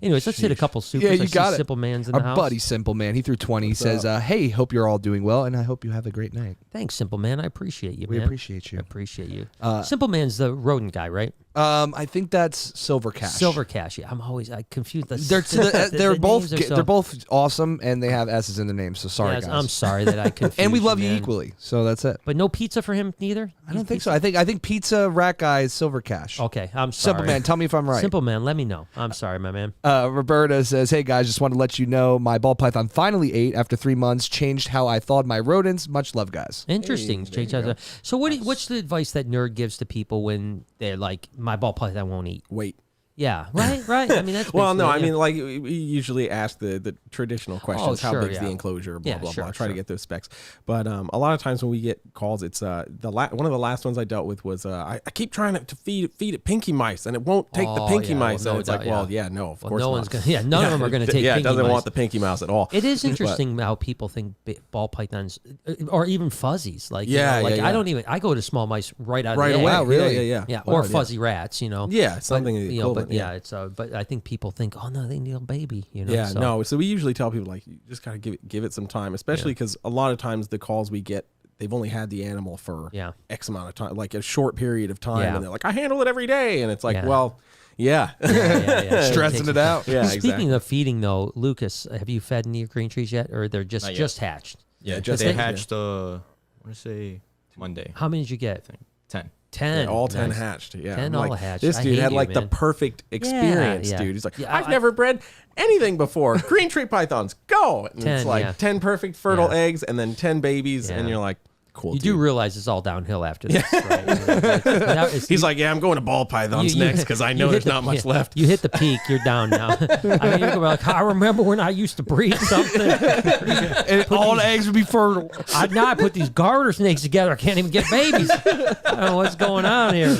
Anyways, let's hit a couple supers. Yeah, you got it. Simple Man's in the house. Our buddy Simple Man, he threw 20. He says, hey, hope you're all doing well, and I hope you have a great night. Thanks, Simple Man. I appreciate you, We man. appreciate you. I appreciate you. Simple Man's the rodent guy, right? I think that's Silver Cash. Silver Cash. Yeah, I confused the. They're both so, they're both awesome, and they have S's in the name. So sorry, guys. I'm sorry that I confused. And we love you man. equally. So that's it. But no pizza for him neither. I don't think so. I think Pizza Rat Guy is Silver Cash. Okay, I'm sorry. Simple Man, tell me if I'm right. Simple Man, let me know. I'm sorry, my man. Roberta says, hey guys, just want to let you know my ball python finally ate after 3 months. Changed how I thawed my rodents. Much love, guys. Interesting. So what's the advice that nerd gives to people when they're like, my ball python won't eat? Wait. Yeah, right. I mean, that's well, no, I yeah. mean, like we usually ask the traditional questions: sure, how big's yeah. the enclosure? Blah blah sure, blah. Try to get those specs. But a lot of times when we get calls, it's one of the last ones I dealt with was I keep trying to feed it pinky mice, and it won't take the pinky mice. Well, and it's no like, doubt, no, of course no not. one's gonna. None of them are gonna take. Yeah, pinky it doesn't mice. want the pinky mouse at all. It is interesting how people think ball pythons, or even fuzzies. Like I don't even. I go to small mice right out of the away. egg. Wow, really? Yeah, or fuzzy rats. Yeah, something. It's but I think people think, oh no, they need a baby. Yeah, no. So we usually tell people like, you just gotta give it some time, especially because a lot of times the calls we get, they've only had the animal for X amount of time, like a short period of time, and they're like, I handle it every day, and it's like, well, stressing it out. Yeah, Speaking of feeding, though, Lucas, have you fed any of your green trees yet, or they're just hatched? Yeah, they hatched. I want to say Monday. How many did you get? 10. 10. All 10 hatched. Yeah. 10 all like, hatched. This dude had like man. the perfect experience, dude. He's like, Yeah, I've never bred anything before. Green tree pythons, go. And 10, it's like 10 perfect fertile eggs and then 10 babies. And you're like, cool. You dude. do realize it's all downhill after this, right? He's like, yeah, I'm going to ball pythons next because I know there's not much left. You hit the peak, you're down now. I mean, you're like, I remember when I used to breed something. And all the eggs would be fertile. Now I put these garter snakes together. I can't even get babies. I don't know what's going on here.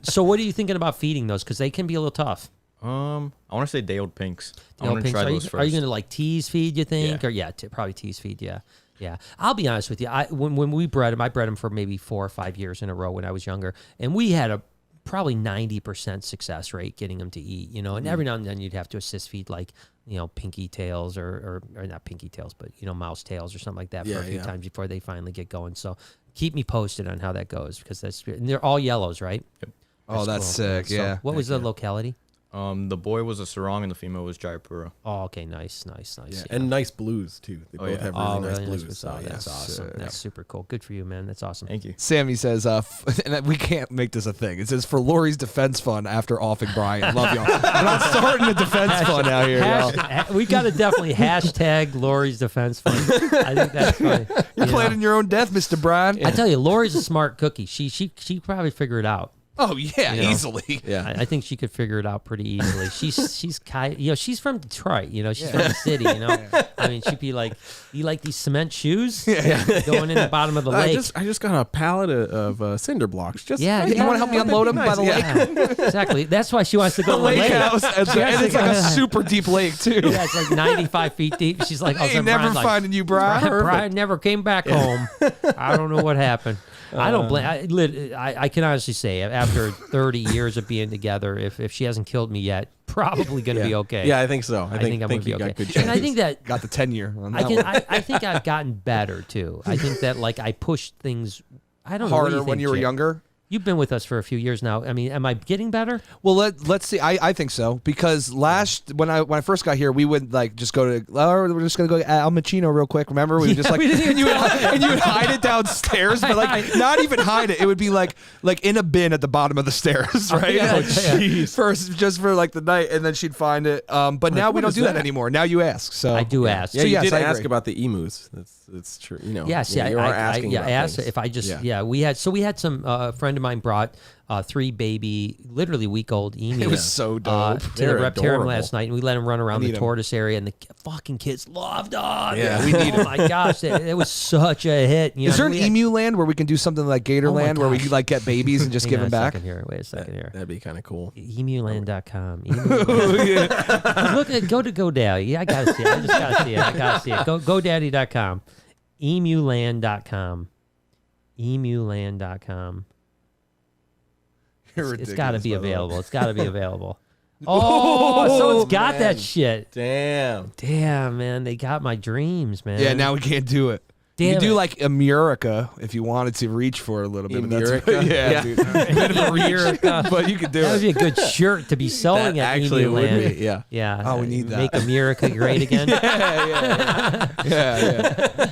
So what are you thinking about feeding those? Because they can be a little tough. I want to say day-old pinks. I want to try those first. Are you going to like tease feed, you think? Yeah. Or probably tease feed, yeah. Yeah, I'll be honest with you. When we bred them, I bred them for maybe 4 or 5 years in a row when I was younger, and we had a probably 90% success rate getting them to eat. And every now and then you'd have to assist feed like pinky tails or not pinky tails, but mouse tails or something like that for a few times before they finally get going. So keep me posted on how that goes because and they're all yellows, right? Yep. That's sick. So what was the locality? The boy was a sarong and the female was Jaipura. Oh, okay, nice. Yeah. And nice blues too. They both have really nice blues. Blues. So That's awesome. That's super cool. Good for you, man. That's awesome. Thank you. Sammy says, and we can't make this a thing. It says for Lori's defense fund after offing Brian. Love y'all. We're not starting a defense fund out here, y'all. We got to definitely hashtag Lori's defense fund. I think that's funny. You're planning your own death, Mr. Brian. I tell you, Lori's a smart cookie. She probably figure it out. Oh yeah, easily. Yeah, I think she could figure it out pretty easily. She's she's from Detroit. She's from the city. I mean, she'd be like, "You like these cement shoes? Going in the bottom of the lake." I just got a pallet of cinder blocks. You want to help me unload them by the lake? Exactly. That's why she wants to go to the lake house, and it's like a super deep lake too. Yeah, it's like 95 feet deep. She's like, "I ain't never finding you, Brian." Brian never came back home. I don't know what happened. I don't blame. I can honestly say, after 30 years of being together, if she hasn't killed me yet, probably going to be okay. Yeah, I think so. I think I'm going to be okay. Good and I think that got the tenure on that I think I've gotten better too. I think that I push things. I don't know. Harder when you were younger. You've been with us for a few years now. I mean, am I getting better? Well, let's see. I think so because when I first got here, we would just go to. Oh, we're just gonna go to Al Macino real quick. Remember, we would just and you would hide it downstairs, but not even hide it. It would be like in a bin at the bottom of the stairs, right? First, just for the night, and then she'd find it. But now we don't do that anymore. Now you ask. So I do ask. Yeah, so you did ask about the emus. That's true. Yes, yeah. You are asking. I asked if I just. Yeah, we had some friend of mine brought 3 baby, literally week-old emus. It was so dope. To the Reptarium last night, and we let them run around the tortoise area, and the fucking kids loved them. Yeah, we need them. Oh my gosh, it was such a hit. Is there an emu land where we can do something like Gator Land, where we could get babies and just give them back? Wait a second here. That'd be kind of cool. Emuland.com. Look at go to GoDaddy. Yeah, I gotta see it. I just gotta see it. I gotta see it. GoDaddy.com. Emuland.com. Emuland.com. It's got to be available. It's got to be available. Oh, so it's got man. that shit. Damn. Damn, man. They got my dreams, man. Yeah, now we can't do it. You Damn could do it. like America if you wanted to reach for a little bit. but that's- America? yeah, dude. Bit of a reach, America. but you could do That would it. be a good shirt to be sewing That at actually Emu would Land. be, yeah. Yeah. Oh, we need that. Make America great again. Yeah.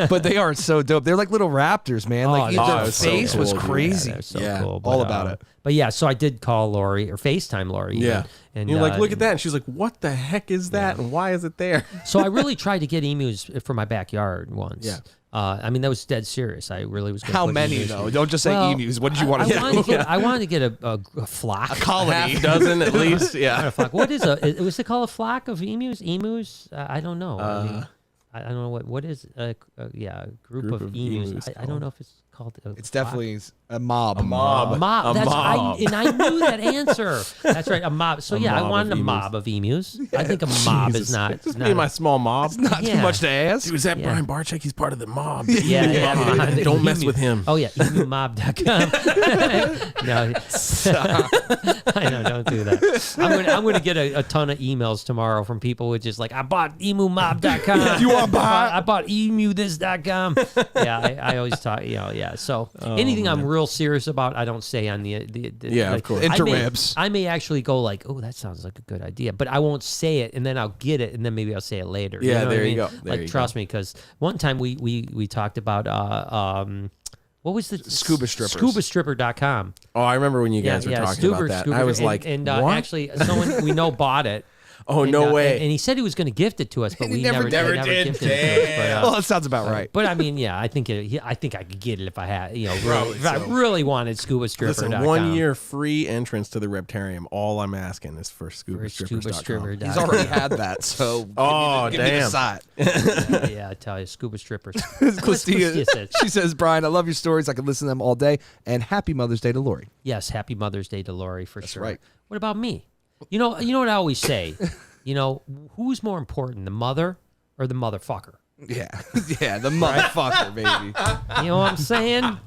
But they are so dope. They're like little raptors, man. Like Oh, their it was so face was cool, dude. crazy. Yeah, they're so Yeah, cool. all about it. But yeah, so I did call Lori or FaceTime Lori. Yeah. And you're like, look at that. And she's like, what the heck is that? And why is it there? So I really tried to get emus for my backyard once. Yeah. I mean, that was dead serious. I really was. Gonna How put many emus. though? Don't just say Well, emus. What did you want to I wanted to get a flock. A colony. Half dozen at least. Not Yeah. a flock. What is was it called a flock of emus? Emus? I don't know. I don't know what is a group of emus. I don't know if it's called. It's definitely a mob. A mob. A mob. A That's mob. and I knew that answer. That's right, a mob. So yeah, I mob wanted of a emus. mob of emus. I think a mob is Jesus. not. Just not me and my small mob. Not Yeah. too much to ask. Dude, is that Yeah. Brian Barczyk? He's part of the mob. yeah. Don't mess with him. Oh yeah, emumob.com. No, I know. Don't do that. I'm gonna get a ton of emails tomorrow from people with just like, I bought emumob.com. You want to buy? I bought emuthis.com. Yeah, I always talk. Yeah. So anything I'm real serious about, I don't say on the Yeah, of course. Interwebs. I may actually go like, oh, that sounds like a good idea, but I won't say it, and then I'll get it, and then maybe I'll say it later. Yeah, know what there I you mean? go. There Like, you trust me, because one time we talked about what was the Scuba strippers. Scubastripper.com. Oh, I remember when you guys were talking about that. I was like, what? actually, someone we know bought it. Oh, And, no way. And he said he was going to gift it to us, but And we he never never did. gifted it to us. Well, that sounds about right. But I mean, yeah, I think I could get it if I had, really, Probably if I so. really wanted scubastripper.com. Listen, 1 year free entrance to the Reptarium. All I'm asking is for scubastrippers.com. Scubastripper.com. He's already had that, so Oh, give me the damn. side. Yeah, I tell you, scuba strippers. Christina, said. she says, Brian, I love your stories. I could listen to them all day. And happy Mother's Day to Lori. Yes, happy Mother's Day to Lori for sure. right. What about me? You know what I always say? Who's more important, the mother or the motherfucker? Yeah. Yeah, the motherfucker, baby. You know what I'm saying?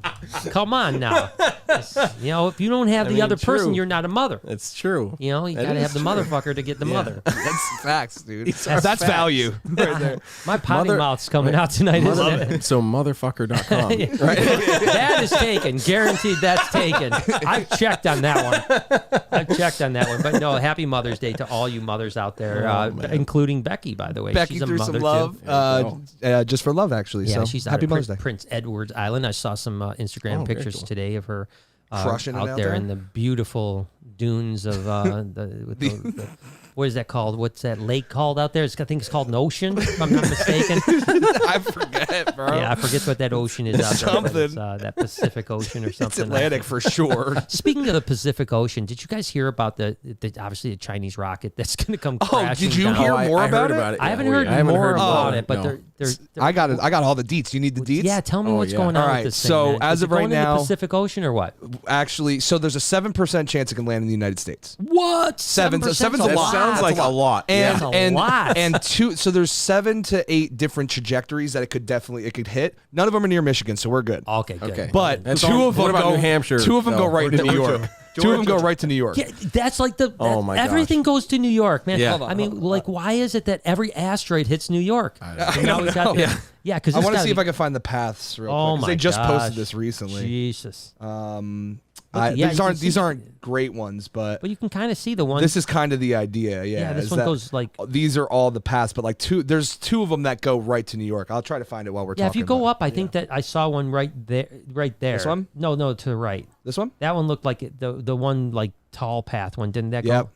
Come on now. If you don't have the mean, other person, true. you're not a mother. It's true. You got to have the motherfucker to get the mother. That's facts, dude. These are That's facts. value right there. My potty Mother- mouth's coming out tonight, isn't it? So motherfucker.com. That is taken. Guaranteed that's taken. I've checked on that one. But no, happy Mother's Day to all you mothers out there, including Becky, by the way. Becky She's a threw mother some too. love, just for love, actually. Yeah, so she's happy out Mother's at Day. Prince Edward Island. I saw some Instagram Oh, very pictures cool. today of her Crushing it out out there there? in the beautiful dunes of the what is that called? What's that lake called out there? I think it's called an ocean, if I'm not mistaken. I forget, bro. Yeah, I forget what that ocean is out there. But it's, Something. that Pacific Ocean or something. It's Atlantic for sure. Speaking of the Pacific Ocean, did you guys hear about the obviously the Chinese rocket that's going to come crashing did you down? hear I more heard about it? about it. I Yeah, haven't we- heard I haven't more heard about it, but no. they're I got it. I got all the deets. You need the deets? yeah, tell me Oh, what's yeah. going on All with right, this thing. so man. as Is it of right going in now- the Pacific Ocean or what? Actually, so there's a 7% chance it can land in the United States. What? Seven's a That lot. sounds That's like a lot. And That's a and lot. and two. So there's 7 to 8 different trajectories that it could hit. None of them are near Michigan, so we're good. Okay, good. Okay. But That's two all- of them what about go. New Hampshire? Two of them go No, right or to New Georgia. York. Two of them go right to New York. Yeah, that's like Oh my gosh. everything goes to New York, man. Yeah. Hold on, I mean, like, why is it that every asteroid hits New York? I don't know. Yeah, because I want to see if I can find the paths real Oh quick. 'cause my they just gosh. posted this recently. Jesus. Yeah, you these can aren't see- great ones, but But you can kind of see the one. this is kind of the idea. Yeah, Yeah, this is one that goes like- these are all the paths, but like there's two of them that go right to New York. I'll try to find it while we're yeah, talking. if you go about up, I think that I saw one right there. This one? No, to the right. this one. That one looked like the one like tall path one. Didn't that Yep. go?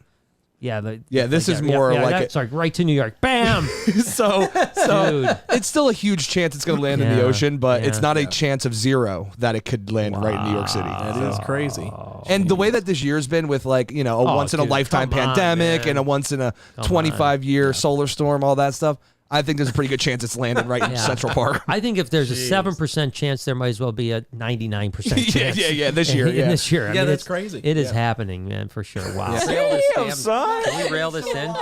Yeah, This is more like that's like right to New York. Bam. so Dude. it's still a huge chance it's going to land in the Yeah, ocean, but it's yeah. not a chance of 0 that it could land right in New York City. That is crazy. And the way that this year's been with like, a once in a dude, lifetime come on, pandemic man. and a once in a 25-year solar storm, all that stuff, I think there's a pretty good chance it's landing right in Yeah. Central Park. I think if there's a 7% chance, there might as well be a 99% chance. yeah, this year, In yeah. this year. I Yeah, mean, that's it's crazy. It is happening, man, for sure. Wow. Damn, Can we rail this in?